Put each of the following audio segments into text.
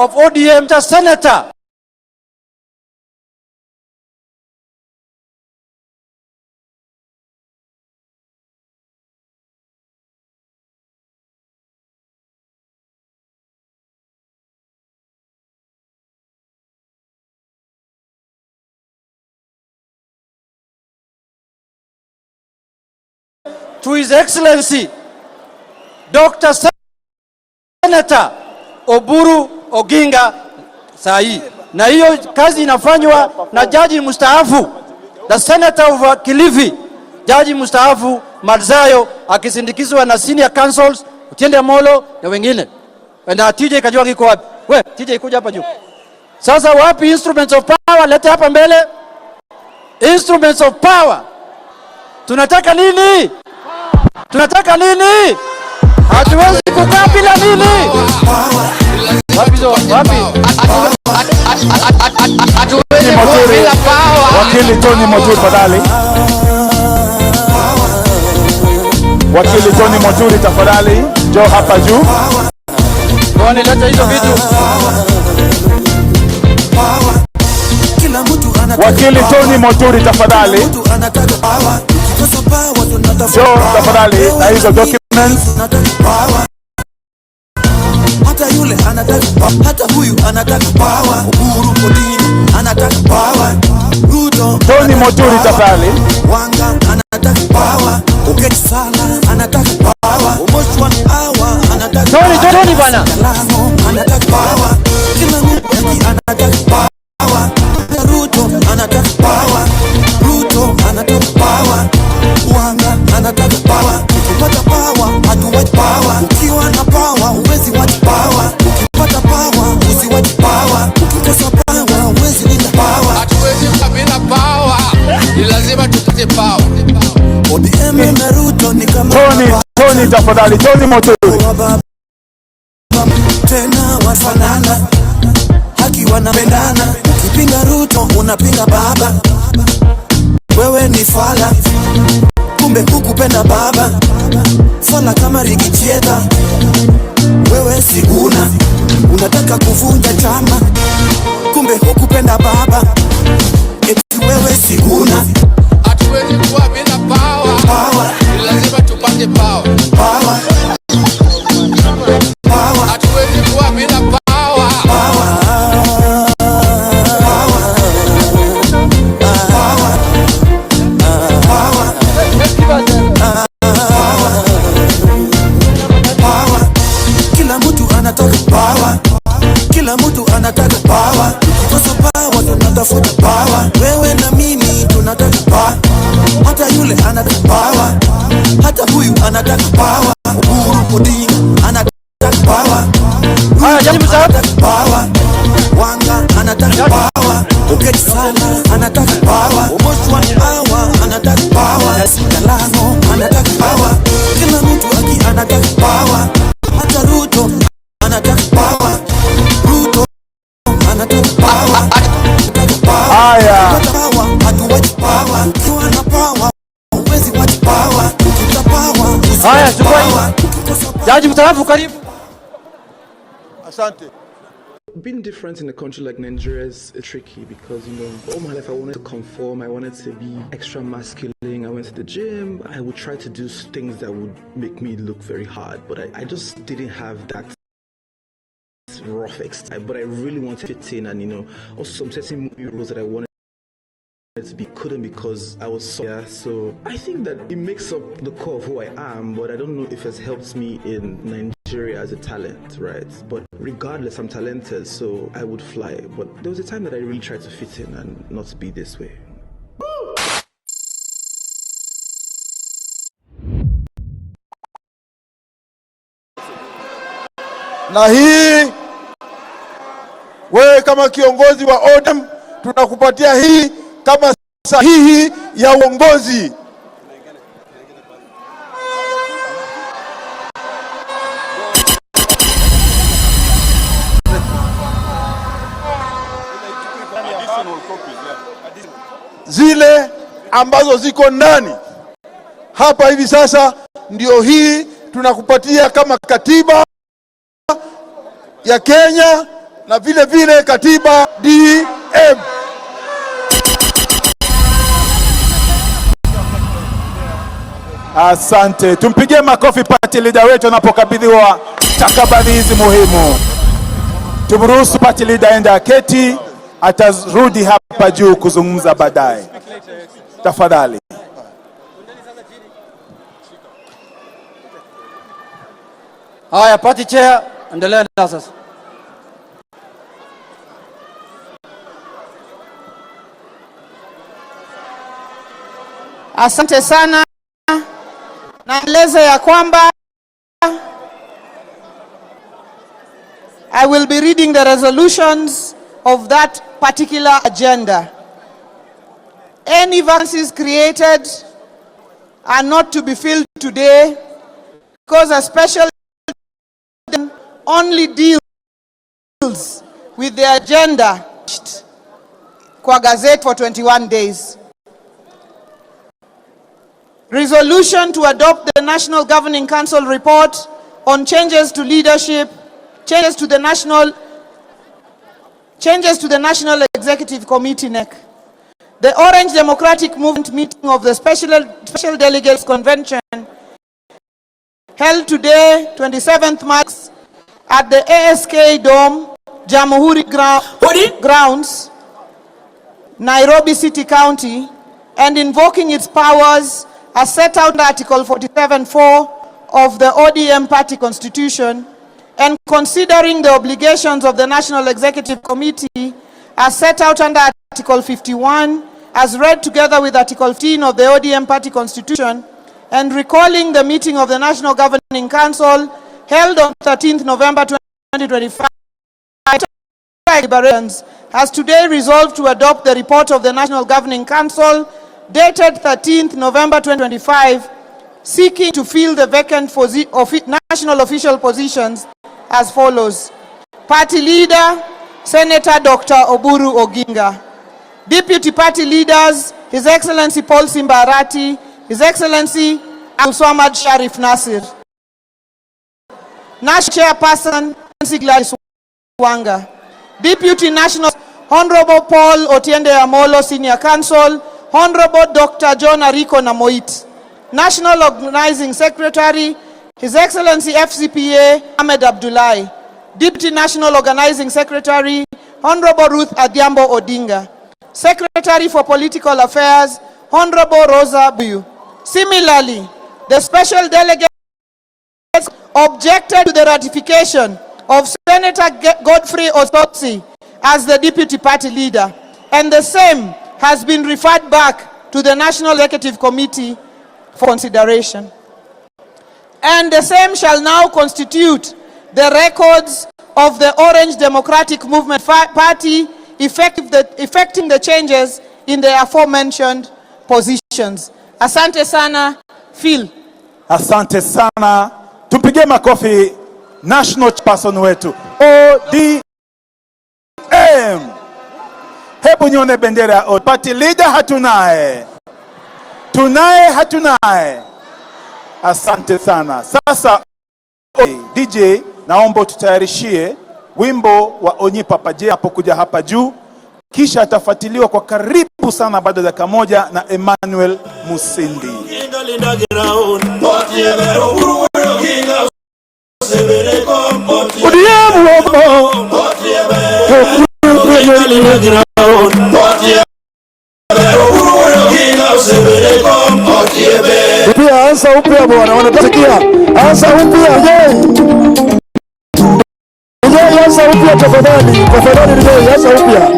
of ODM to senator. To His Excellency Dr. Senator Oburu Oginga Sai. Na hiyo kazi inafanywa na jaji mustaafu, the Senator of Kilifi, jaji mustaafu Madzayo, akisindikizwa na senior counsels Otiende Amollo na wengine. Na TJ Kajwang iko wapi? We, TJ kuja hapa juu. Sasa wapi instruments of power? Lete hapa mbele. Instruments of power. Tunataka nini? Tunataka nini? Hatuwezi kukaa bila nini? Wapi zo? Wapi? Wakili Tony Moturi tafadhali. Wakili Tony Moturi tafadhali. Njoo hapa juu. Bwana leta hizo vitu. Wakili Tony Moturi tafadhali. Njoo tafadhali na hizo documents. Hata yule anataka, hata huyu anataka power. Uhuru Odinga anataka power. Ruto Tony Moturi tafadhali. Wanga anataka power. Okech Sala anataka power. Omoshwa Awa anataka Tony bana. Anataka power. Kila mtu anataka power. Ruto anataka power. Ruto anataka power. Wanga anataka power. Ukipata power hatuwachi power. Ukiwa na power uwezi wachi power. Ukipata power usiwachi power. Ukikosa power uwezi linda power. Hatuwezi kabila power, ni lazima tupate power. ODM na Ruto ni kama Tony tafadhali. Tony Moturi tena wafanana, haki wanapendana. Ukipinga Ruto unapinga baba. Wewe ni fala, kumbe hukupenda baba. Fala kama Rigichieta, wewe si unataka kuvunja chama. Kumbe hukupenda baba, eti wewe si Hatuwezi kuwa bila power, ni lazima tupate power. Hatuwezi kuwa bila power. Kila mtu anataka power. Kila mtu anataka power. Ukikosa power tunatafuta power. Wewe na mimi tunataka power. Hata yule anataka power. Hata huyu anataka power. Uhuru Odinga anataka power. Haya, jaji mstaafu. Power. Wanga anataka power. Okech Sala anataka power. Omoshwa Awa anataka power. Kalano anataka power. Kila mtu anataka power. Hata Ruto anataka power. Ruto anataka power. haya. Hatuwachi power. Ukiwa na power uwezi wachi power. Ukita power usiwachi Haya, chukua. Jaji mstaafu karibu. Asante. Being different in a country like Nigeria is tricky because, you know, all my life I wanted to conform, I wanted to be extra masculine, I went to the gym, I would try to do things that would make me look very hard, but I just didn't have that rough exterior, but I really wanted to fit in, and, you know, also some certain movie roles that I wanted to be couldn't because I was so I think that it makes up the core of who I am, but I don't know if it's helped me in Nigeria as a talent, right? But regardless, I'm talented, so I would fly. But there was a time that I really tried to fit in and not be this way. Na hii wewe kama kiongozi wa ODM tunakupatia hii kama sahihi ya uongozi. Zile ambazo ziko ndani hapa hivi sasa ndio hii tunakupatia kama katiba ya Kenya na vile vile katiba DM. Asante, tumpigie makofi party leader wetu anapokabidhiwa stakabadhi hizi muhimu. Tumruhusu party leader aende aketi, atarudi hapa juu kuzungumza baadaye. Tafadhali. Haya, party chair, endelea sasa. Asante sana. Naeleza ya kwamba I will be reading the resolutions of that particular agenda. Any vacancies created are not to be filled today because a special only deals with the agenda kwa gazette for 21 days. Resolution to adopt the National Governing Council report on changes to leadership, changes to the National Executive Committee (NEC). The Orange Democratic Movement meeting of the Special Delegates Convention held today, 27th March, at the ASK Dome, Jamhuri Grounds, Nairobi City County, and invoking its powers as set out in Article 47(4) of the ODM Party Constitution, and considering the obligations of the National Executive Committee as set out under Article 51, as read together with Article 15 of the ODM Party Constitution, and recalling the meeting of the National Governing Council held on 13th November 2025, deliberations has today resolved to adopt the report of the National Governing Council dated 13th November 2025, seeking to fill the vacant national official positions as follows. Party Leader, Senator Dr. Oburu Oginga. Deputy Party Leaders, His Excellency Paul Simba Arati, His Excellency Abdulswamad Sharif Nasir. National Chairperson, Nancy Gladys Wanga. Deputy National, Honorable Paul Otiende Amolo, Senior Counsel, Honorable Dr. John Ariko Namoit. National Organizing Secretary, His Excellency FCPA Ahmed Abdullahi. Deputy National Organizing Secretary, Honorable Ruth Adhiambo Odinga. Secretary for Political Affairs, Honorable Rosa Buyu. Similarly, the special delegates objected to the ratification of Senator Godfrey Osotsi as the Deputy Party Leader, and the same has been referred back to the National Executive Committee for consideration. And the same shall now constitute the records of the Orange Democratic Movement Party effecting the changes in the aforementioned positions. Asante sana, Phil. Asante sana. Tumpige makofi national person wetu ODM. Hebu nione bendera ya Party Leader. Hatunaye. Tunaye hatunaye. Asante sana. Sasa DJ, naomba tutayarishie wimbo wa Onyi Papa J hapo kuja hapa juu, kisha atafuatiliwa kwa karibu sana baada ya dakika moja na Emmanuel Musindi. Pia ansa upya bwana, wanatasikia ansa upya. Je, ansa upya tafadhali, je, ansa upya,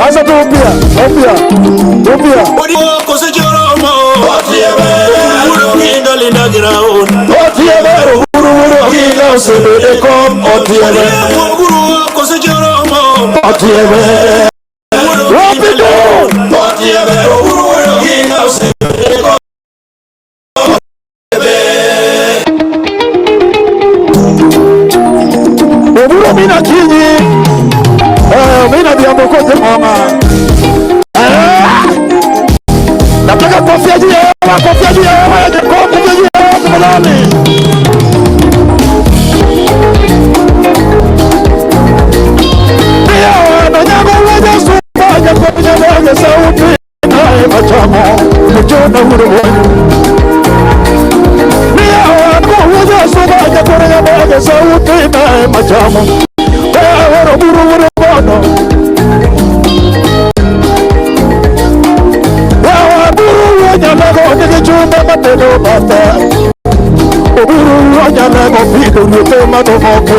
ansa tu upya. Mina kinyi mina biambo kote mama. Nataka kofia juu ya tafadhali.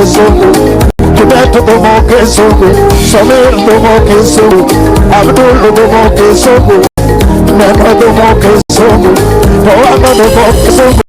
Kisumu, Kibeto Domo Kisumu, Samir Domo Kisumu, Abdul Domo Kisumu, Neno Domo Kisumu, Moana Domo Kisumu.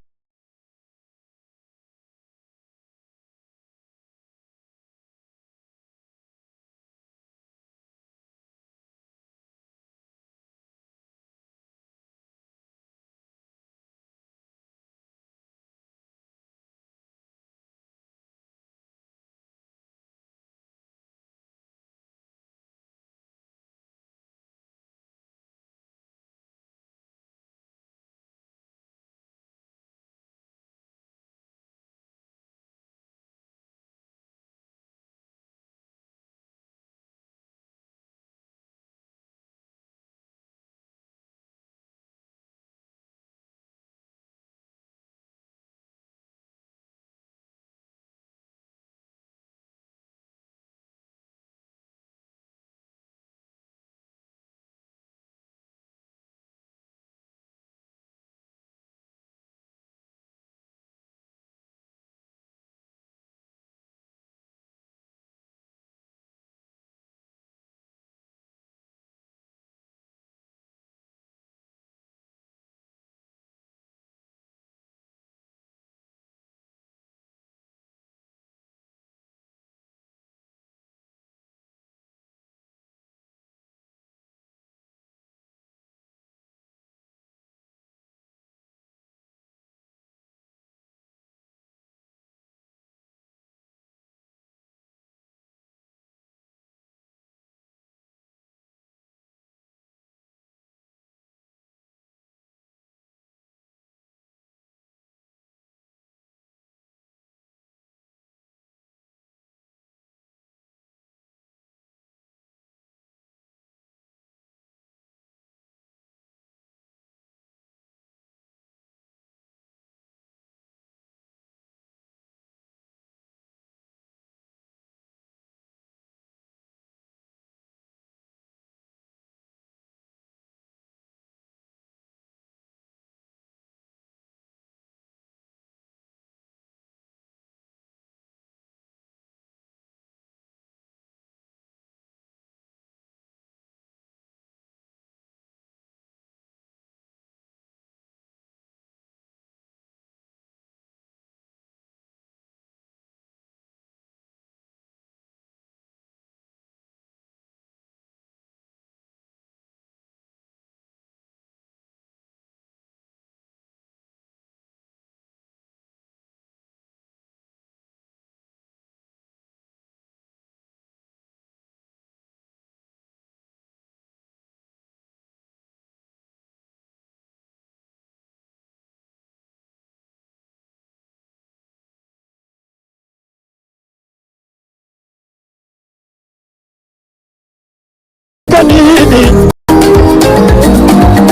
Nini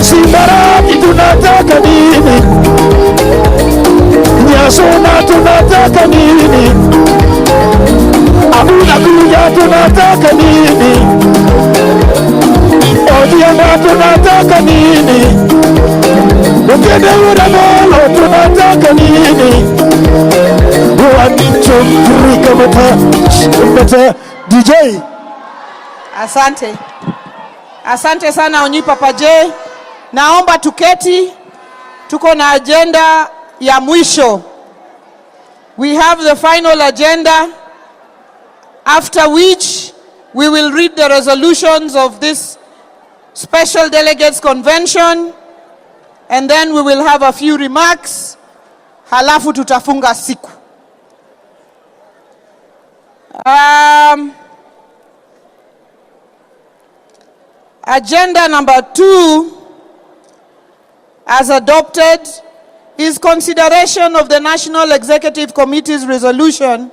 Simbarati tunataka nini? Nyasona tunataka nini? Abuna Kuja tunataka nini? Odiama tunataka nini? Ukende Uramolo tunataka nini? 1, 2, 3 DJ. Asante. Asante sana Onyipapa J. Naomba tuketi. Tuko na agenda ya mwisho. We have the final agenda, after which we will read the resolutions of this Special Delegates Convention, and then we will have a few remarks. Halafu tutafunga siku. Agenda number 2, as adopted, is consideration of the National Executive Committee's resolution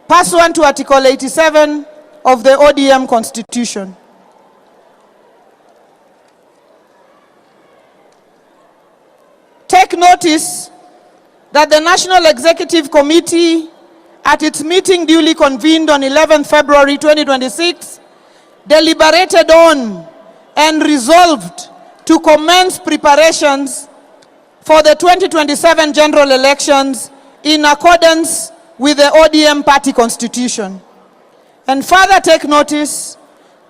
pursuant to Article 87 of the ODM Constitution. Take notice that the National Executive Committee, at its meeting duly convened on 11 February 2026, deliberated on and resolved to commence preparations for the 2027 general elections in accordance with the ODM party constitution. And further take notice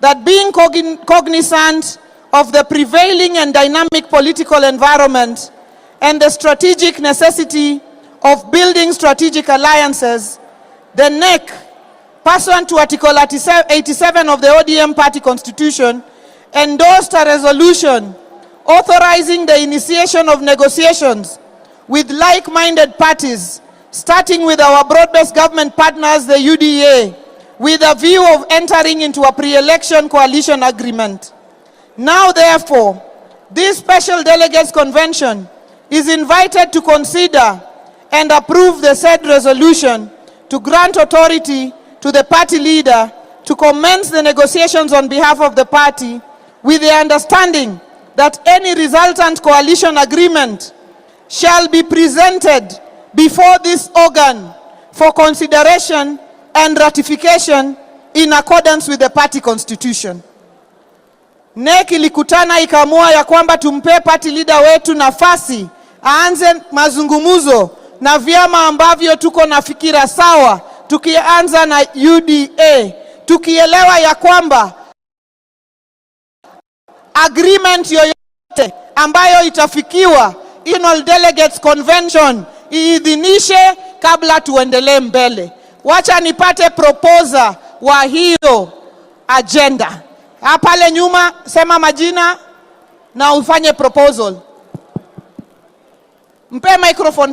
that being cognizant of the prevailing and dynamic political environment and the strategic necessity of building strategic alliances, the NEC, pursuant to Article 87 of the ODM party constitution, endorsed a resolution authorizing the initiation of negotiations with like-minded parties, starting with our broad-based government partners, the UDA, with a view of entering into a pre-election coalition agreement. Now, therefore, this Special Delegates Convention is invited to consider and approve the said resolution to grant authority to the party leader to commence the negotiations on behalf of the party, with the understanding that any resultant coalition agreement shall be presented before this organ for consideration and ratification in accordance with the party constitution. NEC ilikutana ikaamua ya kwamba tumpe party leader wetu nafasi aanze mazungumuzo na vyama ambavyo tuko na fikira sawa, tukianza na UDA, tukielewa ya kwamba agreement yoyote ambayo itafikiwa Annual Delegates Convention iidhinishe kabla tuendelee mbele. Wacha nipate proposer wa hiyo agenda. Pale nyuma sema majina na ufanye proposal. Mpe microphone.